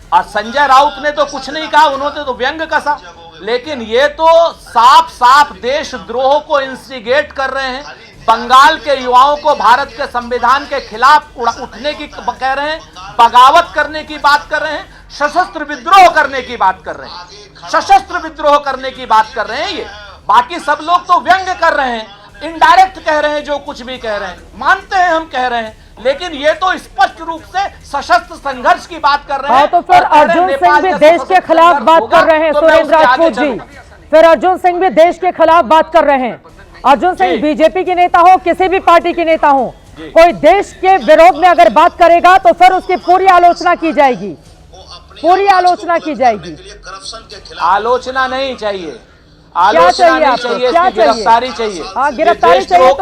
और संजय राउत ने तो कुछ नहीं कहा, उन्होंने तो व्यंग कसा, लेकिन ये तो साफ साफ देशद्रोह को इंस्टिगेट कर रहे हैं। बंगाल के युवाओं को भारत के संविधान के खिलाफ उठने की कह रहे हैं, बगावत करने की बात कर रहे हैं, सशस्त्र विद्रोह करने की बात कर रहे हैं, सशस्त्र विद्रोह करने की बात कर रहे हैं। ये बाकी सब लोग तो व्यंग कर रहे हैं, इनडायरेक्ट कह रहे हैं, जो कुछ भी कह रहे हैं मानते हैं, हम कह रहे हैं, लेकिन ये तो स्पष्ट रूप से सशस्त्र संघर्ष की बात कर रहे हैं। तो फिर अर्जुन सिंह भी देश के खिलाफ बात कर रहे हैं सुरेंद्र राजपूत जी। फिर अर्जुन सिंह भी देश के खिलाफ बात कर रहे हैं। अर्जुन सिंह बीजेपी के नेता हो, किसी भी पार्टी के नेता हो, कोई देश के विरोध में अगर बात करेगा तो फिर उसकी पूरी आलोचना की जाएगी, पूरी आलोचना की जाएगी। आलोचना नहीं चाहिए, आलोचना नहीं चाहिए, गिरफ्तारी चाहिए। हाँ, गिरफ्तारी चाहिए तो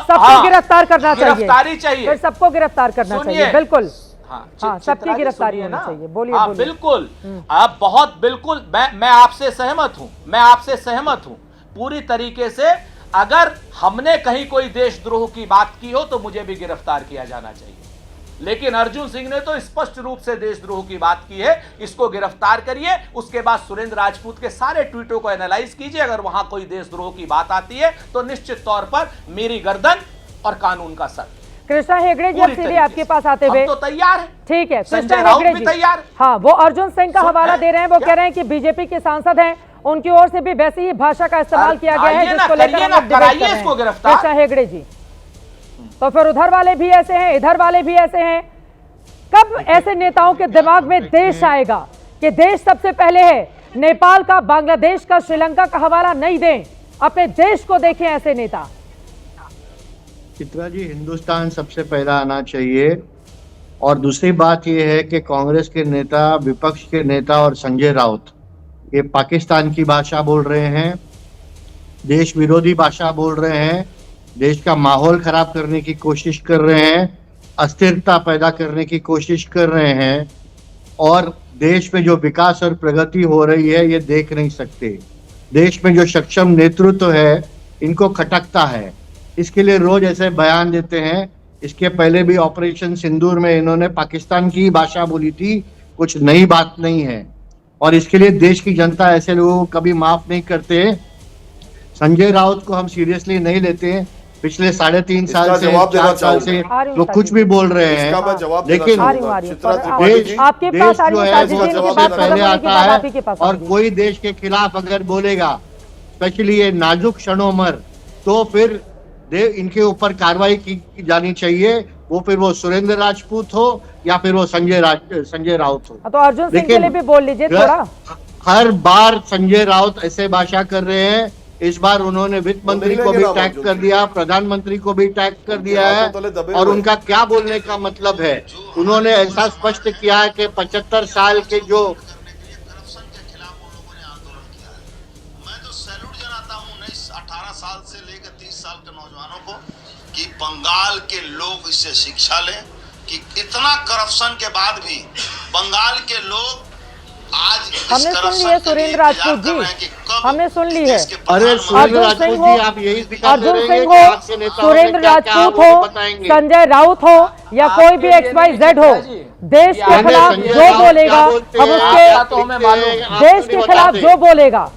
सबको गिरफ्तार करना चाहिए, गिरफ्तारी चाहिए, फिर सबको गिरफ्तार करना चाहिए। बिल्कुल हाँ, सबकी गिरफ्तारी होनी चाहिए। बोलिए। हाँ बिल्कुल, आप बहुत बिल्कुल, मैं आपसे सहमत हूँ, मैं आपसे सहमत हूँ पूरी तरीके से। अगर हमने कहीं कोई देशद्रोह की बात की हो तो मुझे भी गिरफ्तार किया जाना चाहिए, लेकिन अर्जुन सिंह ने तो स्पष्ट रूप से देशद्रोह की बात की है, इसको गिरफ्तार करिए। उसके बाद सुरेंद्र राजपूत के सारे ट्वीटों को एनालाइज कीजिए, अगर वहां कोई देशद्रोह की बात आती है तो निश्चित तौर पर मेरी गर्दन और कानून का सर। कृष्णा हेगड़े जी, अब सीधे आपके पास आते हुए, तो तैयार है, ठीक है, संजय राउत भी तैयार। हाँ, वो अर्जुन सिंह का हवाला दे रहे हैं, वो कह रहे हैं कि बीजेपी के सांसद हैं, उनकी ओर से भी वैसी ही भाषा का इस्तेमाल किया गया है जिसको लेकर हम लोग डिबेट कर रहे हैं। कृष्णा हेगड़े जी, तो फिर उधर वाले भी ऐसे हैं, इधर वाले भी ऐसे हैं। कब ऐसे नेताओं के दिमाग में देश आएगा कि देश सबसे पहले है? नेपाल का, बांग्लादेश का, श्रीलंका का हवाला नहीं दें, अपने देश को देखें ऐसे नेता। चित्रा जी, हिंदुस्तान सबसे पहला आना चाहिए। और दूसरी बात यह है कि कांग्रेस के नेता, विपक्ष के नेता और संजय राउत ये पाकिस्तान की भाषा बोल रहे हैं, देश विरोधी भाषा बोल रहे हैं, देश का माहौल खराब करने की कोशिश कर रहे हैं, अस्थिरता पैदा करने की कोशिश कर रहे हैं, और देश में जो विकास और प्रगति हो रही है ये देख नहीं सकते। देश में जो सक्षम नेतृत्व है इनको खटकता है, इसके लिए रोज ऐसे बयान देते हैं। इसके पहले भी ऑपरेशन सिंदूर में इन्होंने पाकिस्तान की भाषा बोली थी, कुछ नई बात नहीं है, और इसके लिए देश की जनता ऐसे लोगों को कभी माफ नहीं करते। संजय राउत को हम सीरियसली नहीं लेते। पिछले 3.5 साल से, 4 साल से लोग कुछ भी बोल रहे हैं, लेकिन देश जो है वो सबसे पहले आता है। और कोई देश के खिलाफ अगर बोलेगा, स्पेशली ये नाजुक क्षणों में, तो फिर इनके ऊपर कार्रवाई की जानी चाहिए। वो फिर वो सुरेंद्र राजपूत हो या फिर वो संजय राउत हो। तो अर्जुन सिंह के लिए भी बोल लीजिए थोड़ा। हर बार संजय राउत ऐसे भाषा कर रहे हैं। इस बार उन्होंने वित्त मंत्री को भी टैग कर दिया, प्रधानमंत्री को भी टैग कर दिया है। और उनका क्या बोलने का मतलब है? उन्होंने ऐसा स्पष्ट किया है कि 75 साल के जो 18 साल से लेकर 30 साल के नौजवानों को कि बंगाल के लोग इससे शिक्षा लें कि इतना करप्शन के बाद भी बंगाल के लोग आज हमने सुन ली है सुरेंद्र राजपूत जी, हमने सुन ली है। अरे सुरेंद्र राजपूत जी, आप यही अर्जुन सिंह हो, सुरेंद्र राजपूत हो, संजय राउत हो या कोई भी XYZ हो, देश के खिलाफ जो बोलेगा हम उसके, देश के खिलाफ जो बोलेगा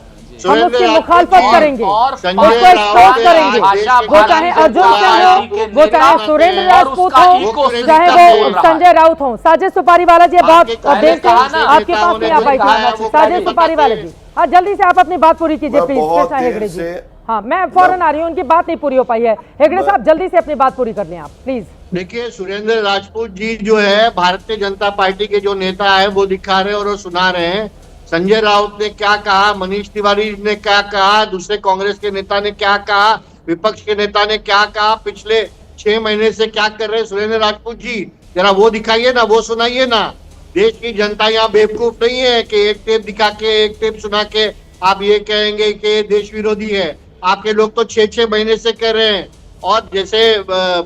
हम उसकी मुखालफत करेंगे, उसको एक्सपोज करेंगे। वो चाहे अर्जुन सिंह हो, वो चाहे सुरेंद्र राजपूत हो, चाहे वो संजय राउत हो। साजिद सुपारी वाला जी, बहुत देर से आपके पास नहीं आ पाई थी। साजिद सुपारी वाला जी, हाँ जल्दी से आप अपनी बात पूरी कीजिए प्लीज। कृष्णा हेगड़े जी, हाँ, मैं फौरन आ रही हूँ, उनकी बात नहीं पूरी हो पाई है। हेगड़े साहब जल्दी से अपनी बात पूरी कर लें आप प्लीज। देखिए, सुरेंद्र राजपूत जी जो है भारतीय जनता पार्टी के जो नेता है वो दिखा रहे हैं और वो सुना रहे हैं। संजय राउत ने क्या कहा, मनीष तिवारी ने क्या कहा, दूसरे कांग्रेस के नेता ने क्या कहा, विपक्ष के नेता ने क्या कहा, पिछले 6 महीने से क्या कर रहे हैं सुरेंद्र राजपूत जी, जरा वो दिखाइए ना, वो सुनाइए ना। देश की जनता यहाँ बेवकूफ नहीं है कि एक टेप दिखा के, एक टेप सुना के आप ये कहेंगे कि देश विरोधी है। आपके लोग तो 6-6 महीने से कह रहे हैं। और जैसे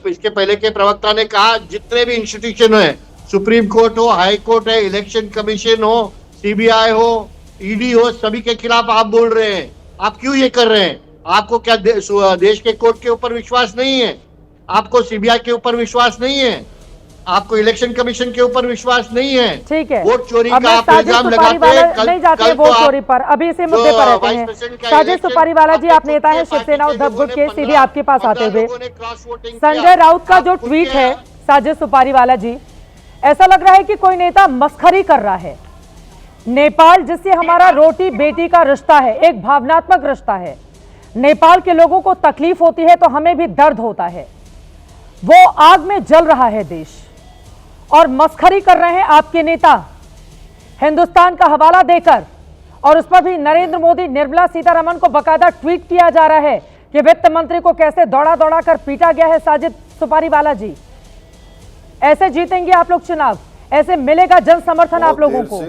इसके पहले के प्रवक्ता ने कहा, जितने भी इंस्टीट्यूशन है, सुप्रीम कोर्ट हो, हाई कोर्ट है, इलेक्शन कमीशन हो, सीबीआई हो, ईडी हो, सभी के खिलाफ आप बोल रहे हैं। आप क्यों ये कर रहे हैं? आपको क्या देश के कोर्ट के ऊपर विश्वास नहीं है? आपको सीबीआई के ऊपर विश्वास नहीं है? आपको इलेक्शन कमीशन के ऊपर विश्वास नहीं है? ठीक है, वोट चोरी अब का आप इल्जाम लगाते हैं। नहीं जाते वोट चोरी पर, अभी इसी मुद्दे पर रहते हैं। साजिद सुपारीवाला जी, आप नेता हैं शिवसेना उद्धव गुट के, सीधे आपके पास आते हुए, संजय राउत का जो ट्वीट है साजिद सुपारीवाला जी, ऐसा लग रहा है कि कोई नेता मस्खरी कर रहा है। नेपाल जिससे हमारा रोटी बेटी का रिश्ता है, एक भावनात्मक रिश्ता है, नेपाल के लोगों को तकलीफ होती है तो हमें भी दर्द होता है। वो आग में जल रहा है देश, और मस्खरी कर रहे हैं आपके नेता हिंदुस्तान का हवाला देकर, और उस पर भी नरेंद्र मोदी, निर्मला सीतारमण को बकायदा ट्वीट किया जा रहा है कि वित्त मंत्री को कैसे दौड़ा दौड़ा कर पीटा गया है। साजिद सुपारीवाला जी, ऐसे जीतेंगे आप लोग चुनाव? ऐसे मिलेगा जन समर्थन आप लोगों को?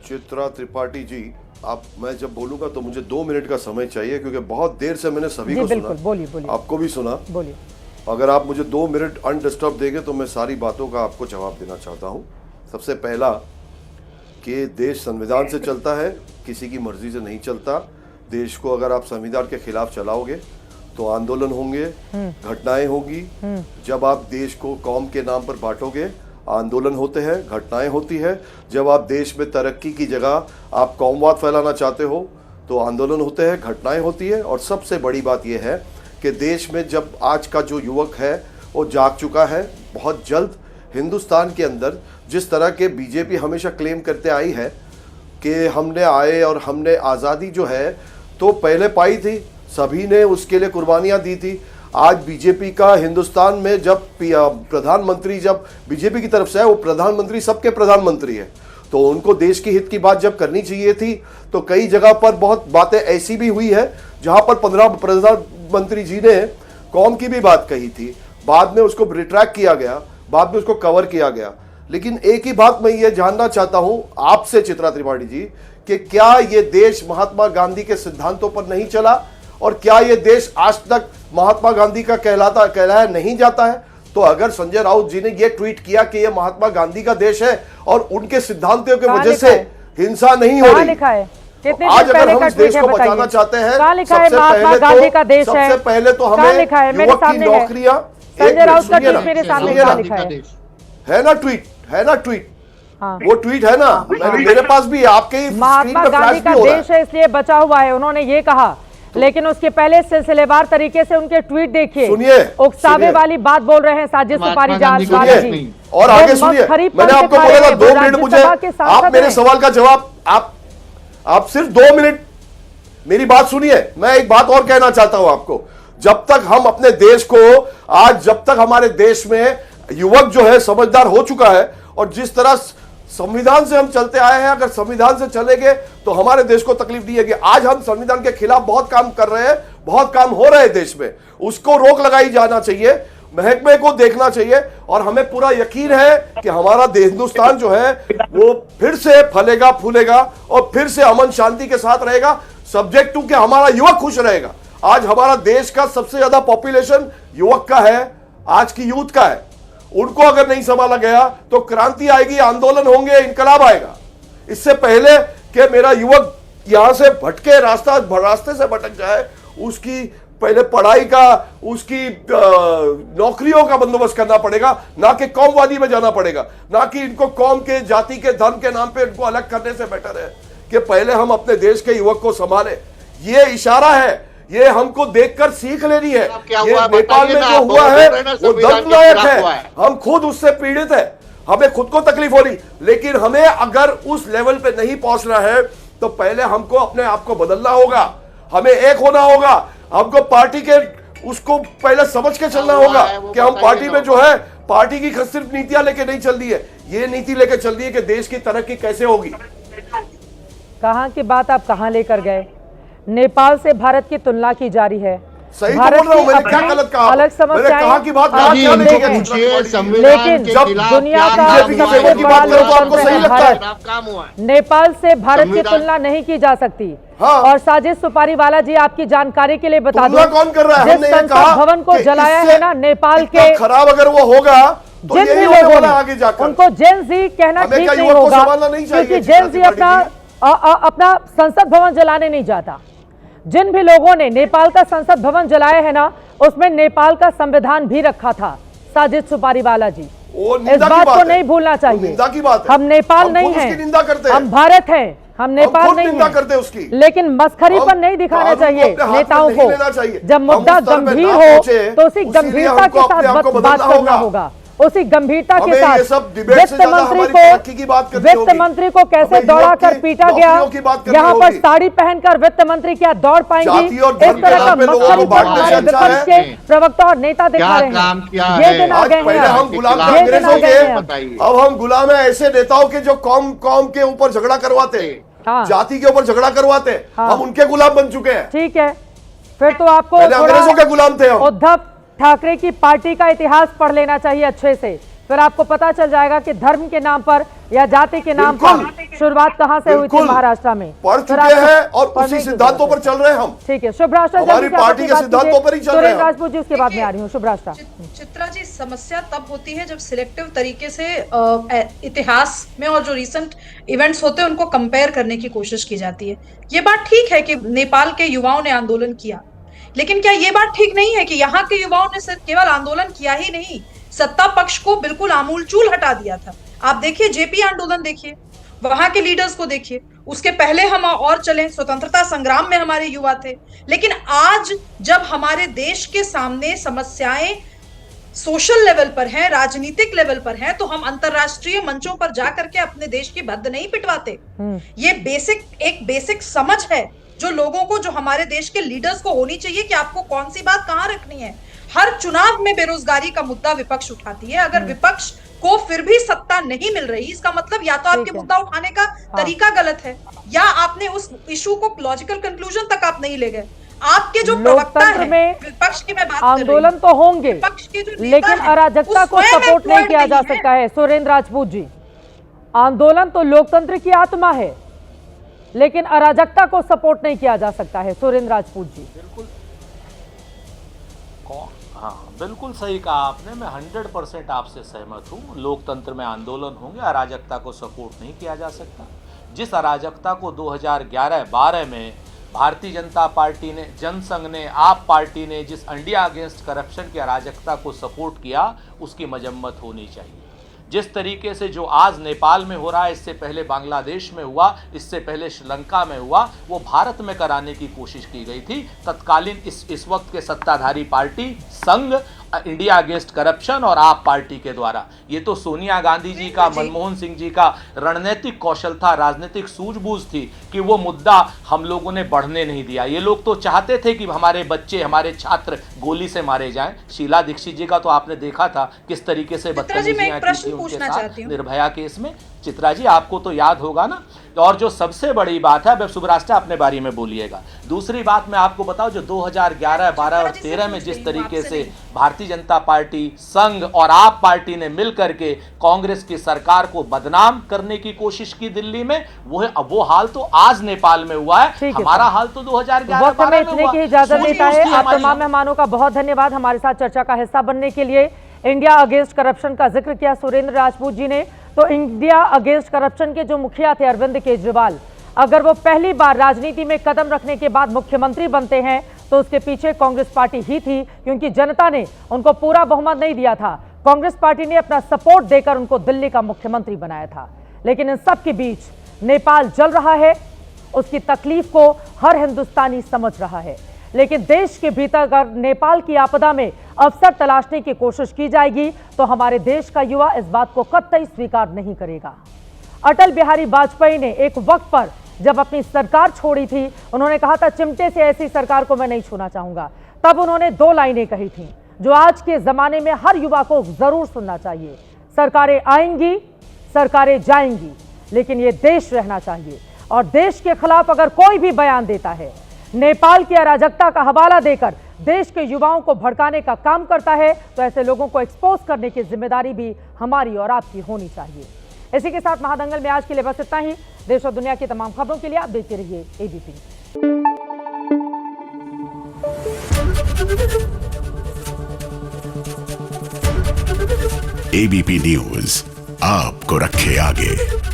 चित्रा त्रिपाठी जी, आप, मैं जब बोलूंगा तो मुझे 2 मिनट का समय चाहिए, क्योंकि बहुत देर से मैंने सभी को सुना। बोलिए बोलिए, आपको भी सुना। बोलिए। अगर आप मुझे 2 मिनट अनडिस्टर्ब देंगे तो मैं सारी बातों का आपको जवाब देना चाहता हूं। सबसे पहला कि देश संविधान से चलता है, किसी की मर्जी से नहीं चलता। देश को अगर आप संविधान के खिलाफ चलाओगे तो आंदोलन होंगे, घटनाएं होगी। जब आप देश को कौम के नाम पर बांटोगे, आंदोलन होते हैं, घटनाएं होती है। जब आप देश में तरक्की की जगह आप कौमवाद फैलाना चाहते हो तो आंदोलन होते हैं, घटनाएं होती है। और सबसे बड़ी बात यह है कि देश में जब आज का जो युवक है वो जाग चुका है। बहुत जल्द हिंदुस्तान के अंदर, जिस तरह के बीजेपी हमेशा क्लेम करते आई है कि हमने आए और हमने आज़ादी जो है तो पहले पाई थी, सभी ने उसके लिए कुर्बानियां दी थी। आज बीजेपी का हिंदुस्तान में जब प्रधानमंत्री, जब बीजेपी की तरफ से है, वो प्रधानमंत्री सबके प्रधानमंत्री है, तो उनको देश की हित की बात जब करनी चाहिए थी तो कई जगह पर बहुत बातें ऐसी भी हुई है जहां पर 15 प्रधानमंत्री जी ने कौम की भी बात कही थी। बाद में उसको रिट्रैक्ट किया गया, बाद में उसको कवर किया गया। लेकिन एक ही बात मैं ये जानना चाहता हूं आपसे चित्रा त्रिपाठी जी, कि क्या ये देश महात्मा गांधी के सिद्धांतों पर नहीं चला, और क्या ये देश आज तक महात्मा गांधी का कहलाया नहीं जाता है? तो अगर संजय राउत जी ने ये ट्वीट किया कि ये महात्मा गांधी का देश है और उनके सिद्धांतों की वजह से हिंसा नहीं हो रही, आज अगर हम इस देश को बचाना चाहते हैं, सबसे पहले तो हमें युवक की नौकरियां, है ना ट्वीट, वो ट्वीट है ना, मेरे पास भी, आपके महात्मा गांधी का देश है इसलिए बचा हुआ है, उन्होंने ये कहा। लेकिन उसके पहले सिलसिलेवार तरीके से उनके ट्वीट देखिए, उकसावे वाली बात बोल रहे हैं साजिद सुपारीवाला जी। और आगे सुनिए, मैंने आपको बोला था 2 मिनट मुझे, आप मेरे सवाल का जवाब, आप सिर्फ 2 मिनट मेरी बात सुनिए। मैं एक बात और कहना चाहता हूं आपको, जब तक हम अपने देश को, आज जब तक हमारे देश में युवक जो है समझदार हो चुका है, और जिस तरह संविधान से हम चलते आए हैं, अगर संविधान से चलेंगे तो हमारे देश को तकलीफ नहीं है। आज हम संविधान के खिलाफ बहुत काम कर रहे हैं, बहुत काम हो रहे हैं देश में, उसको रोक लगाई जाना चाहिए, महकमे को देखना चाहिए। और हमें पूरा यकीन है कि हमारा हिंदुस्तान जो है वो फिर से फलेगा फूलेगा और फिर से अमन शांति के साथ रहेगा, सब्जेक्ट टू कि हमारा युवक खुश रहेगा। आज हमारा देश का सबसे ज्यादा पॉपुलेशन युवक का है, आज की यूथ का है। उनको अगर नहीं संभाला गया तो क्रांति आएगी, आंदोलन होंगे, इनकलाब आएगा। इससे पहले कि मेरा युवक यहां से भटके, रास्ते से भटक जाए, उसकी पहले पढ़ाई का, उसकी नौकरियों का बंदोबस्त करना पड़ेगा, ना कि कौमवादी में जाना पड़ेगा, ना कि इनको कौम के, जाति के, धर्म के नाम पे इनको अलग करने से बेटर है कि पहले हम अपने देश के युवक को संभालें। ये इशारा है, ये हमको देखकर सीख लेनी है। ये नेपाल में जो हुआ है वो दर्दनाक है, हम खुद उससे पीड़ित है, हमें खुद को तकलीफ हो रही, लेकिन हमें अगर उस लेवल पे नहीं पहुंचना है तो पहले हमको अपने आप को बदलना होगा, हमें एक होना होगा, हमको पार्टी के उसको पहले समझ के चलना होगा कि हम पार्टी में जो है पार्टी की सिर्फ नीतियां लेके नहीं चल रही है, ये नीति लेके चल रही है कि देश की तरक्की कैसे होगी। कहां की बात आप कहां लेकर गए? नेपाल से भारत की तुलना की जा रही है। सही तो बोल रहा हूं, मैंने क्या गलत कहा? अलग समस्याएं, कहा की बात लेकिन जब दुनिया का आपको सही लगता है, नेपाल से भारत की तुलना नहीं की जा सकती। और साजिश सुपारी वाला जी, आपकी जानकारी के लिए बता दूं, कौन कर रहा है? जिस संसद भवन को जलाया है ना नेपाल के, खराब अगर वो होगा तो जिन भी लोगों ने उनको जेन जी कहना ठीक नहीं होगा, क्योंकि जेन जी अपना संसद भवन जलाने नहीं जाता। जिन भी लोगों ने नेपाल का संसद भवन जलाया है ना, उसमें नेपाल का संविधान भी रखा था। साजिद सुपारी वाला जी, इस बात को नहीं भूलना चाहिए। हम नेपाल नहीं हैं, हम भारत हैं, हम नेपाल नहीं हैं। लेकिन मस्खरी पर नहीं दिखाना चाहिए नेताओं को। जब मुद्दा गंभीर हो तो उसी गंभीरता के साथ बात करना होगा, उसी गंभीरता के साथ। वित्त मंत्री को कैसे दौड़ाकर पीटा गया, यहाँ पर साड़ी पहनकर वित्त मंत्री क्या दौड़ पाएंगी, इस तरह का मस्खरी पर हमारे विपक्ष के प्रवक्ता और नेता दिखा रहे हैं। ये दिन आ गए हैं, अब हम गुलाम है ऐसे नेताओं के जो कौम के ऊपर झगड़ा करवाते, जाति के ऊपर झगड़ा करवाते, हम उनके गुलाम बन चुके हैं। ठीक है, फिर तो आपको अंग्रेजों के गुलाम थे। उद्धव ठाकरे की पार्टी का इतिहास पढ़ लेना चाहिए अच्छे से, फिर आपको पता चल जाएगा कि धर्म के नाम पर या जाति के नाम पर शुरुआत कहां से हुई थी महाराष्ट्र में। पढ़ चुके हैं और उसी सिद्धांतों पर चल रहे हैं हम। ठीक है, शुभ राष्ट्र हमारी पार्टी के सिद्धांतों पर ही चल रहे हैं। राजपूत जी, उसके बाद में आ रही हूँ। शुभ राष्ट्र। चित्रा जी, समस्या तब होती है जब सिलेक्टिव तरीके से इतिहास में और जो रिसेंट इवेंट्स होते हैं उनको कंपेयर करने की कोशिश की जाती है। ये बात ठीक है कि नेपाल के युवाओं ने आंदोलन किया, लेकिन क्या ये बात ठीक नहीं है कि यहाँ के युवाओं ने सिर्फ केवल आंदोलन किया ही नहीं, सत्ता पक्ष को बिल्कुल आमूलचूल हटा दिया था। आप देखिए जेपी आंदोलन, देखिए वहां के लीडर्स को देखिए, उसके पहले हम और चले स्वतंत्रता संग्राम में हमारे युवा थे। लेकिन आज जब हमारे देश के सामने समस्याएं सोशल लेवल पर हैं, राजनीतिक लेवल पर हैं, तो हम अंतरराष्ट्रीय मंचों पर जाकर के अपने देश की भद्द नहीं पिटवाते। ये एक बेसिक समझ है जो लोगों को, जो हमारे देश के लीडर्स को होनी चाहिए कि आपको कौन सी बात कहां रखनी है। हर चुनाव में बेरोजगारी का मुद्दा विपक्ष उठाती है। अगर विपक्ष को फिर भी सत्ता नहीं मिल रही, इसका मतलब या तो आपके मुद्दा उठाने का तरीका गलत है, या आपने उस इशू को लॉजिकल कंक्लूजन तक आप नहीं ले गए। आपके जो प्रवक्ता है विपक्ष की, मैं बात कर रही हूं, आंदोलन तो होंगे लेकिन अराजकता को सपोर्ट नहीं किया जा सकता है। सुरेंद्र राजपूत जी, आंदोलन तो लोकतंत्र की आत्मा है, लेकिन अराजकता को सपोर्ट नहीं किया जा सकता है। सुरेंद्र राजपूत जी, बिल्कुल बिल्कुल सही कहा आपने। मैं 100% आपसे सहमत हूँ। लोकतंत्र में आंदोलन होंगे, अराजकता को सपोर्ट नहीं किया जा सकता। जिस अराजकता को 2011-12 में भारतीय जनता पार्टी ने, जनसंघ ने, आप पार्टी ने जिस इंडिया अगेंस्ट करप्शन की अराजकता को सपोर्ट किया, उसकी मजम्मत होनी चाहिए। जिस तरीके से जो आज नेपाल में हो रहा है, इससे पहले बांग्लादेश में हुआ, इससे पहले श्रीलंका में हुआ, वो भारत में कराने की कोशिश की गई थी तत्कालीन इस वक्त के सत्ताधारी पार्टी संघ, इंडिया अगेंस्ट करप्शन और आप पार्टी के द्वारा। ये तो सोनिया गांधी जी का, मनमोहन सिंह जी का रणनीतिक कौशल था, राजनीतिक सूझबूझ थी कि वो मुद्दा हम लोगों ने बढ़ने नहीं दिया। ये लोग तो चाहते थे कि हमारे बच्चे, हमारे छात्र गोली से मारे जाएं। शीला दीक्षित जी का तो आपने देखा था किस तरीके से बदतमीजियां की थी उनके साथ निर्भया केस में। चित्रा जी, आपको तो याद होगा ना। और जो सबसे बड़ी बात है, शुभ राष्ट्र अपने बारे में बोलिएगा। दूसरी बात मैं आपको बताऊं, जो 2011, 12 और 13 में जिस तरीके से भारतीय जनता पार्टी, संघ और आप पार्टी ने मिलकर के कांग्रेस की सरकार को बदनाम करने की कोशिश की दिल्ली में, वो हाल तो आज नेपाल में हुआ है। हमारा हाल तो 2011-12 में इतने की इजाजत देता है। आप तमाम मेहमानों का बहुत धन्यवाद हमारे साथ चर्चा का हिस्सा बनने के लिए। इंडिया अगेंस्ट करप्शन का जिक्र किया सुरेंद्र राजपूत जी ने। तो इंडिया अगेंस्ट करप्शन के जो मुखिया थे अरविंद केजरीवाल, अगर वो पहली बार राजनीति में कदम रखने के बाद मुख्यमंत्री बनते हैं तो उसके पीछे कांग्रेस पार्टी ही थी, क्योंकि जनता ने उनको पूरा बहुमत नहीं दिया था। कांग्रेस पार्टी ने अपना सपोर्ट देकर उनको दिल्ली का मुख्यमंत्री बनाया था। लेकिन इन सब के बीच नेपाल जल रहा है, उसकी तकलीफ को हर हिंदुस्तानी समझ रहा है। लेकिन देश के भीतर अगर नेपाल की आपदा में अवसर तलाशने की कोशिश की जाएगी तो हमारे देश का युवा इस बात को कतई स्वीकार नहीं करेगा। अटल बिहारी वाजपेयी ने एक वक्त पर जब अपनी सरकार छोड़ी थी, उन्होंने कहा था चिमटे से ऐसी सरकार को मैं नहीं छूना चाहूंगा। तब उन्होंने 2 लाइनें कही थी जो आज के जमाने में हर युवा को जरूर सुनना चाहिए। सरकारें आएंगी, सरकारें जाएंगी, लेकिन ये देश रहना चाहिए। और देश के खिलाफ अगर कोई भी बयान देता है, नेपाल की अराजकता का हवाला देकर देश के युवाओं को भड़काने का काम करता है, तो ऐसे लोगों को एक्सपोज करने की जिम्मेदारी भी हमारी और आपकी होनी चाहिए। इसी के साथ महादंगल में आज के लिए बस इतना ही। देश और दुनिया की तमाम खबरों के लिए आप देखते रहिए एबीपी। एबीपी न्यूज आपको रखे आगे।